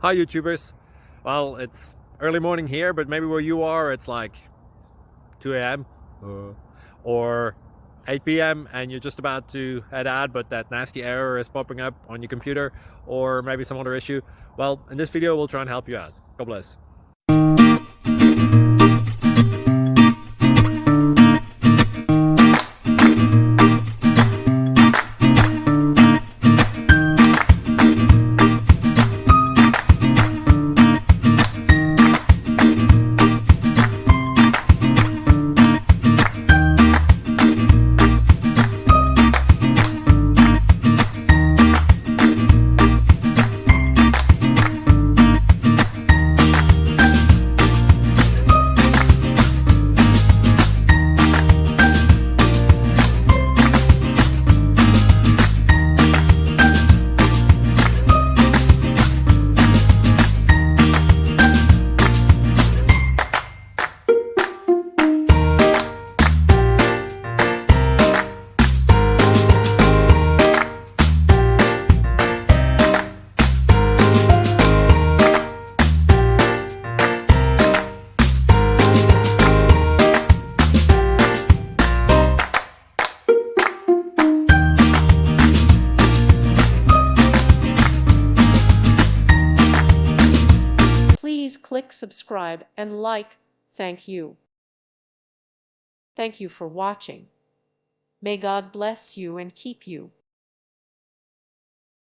Hi YouTubers. Well, it's early morning here, but maybe where you are it's like 2 a.m. Or 8 p.m. and you're just about to head out, but that nasty error is popping up on your computer, or maybe some other issue. Well, in this video we'll try and help you out. God bless. Please click subscribe and like. Thank you. Thank you for watching. May God bless you and keep you.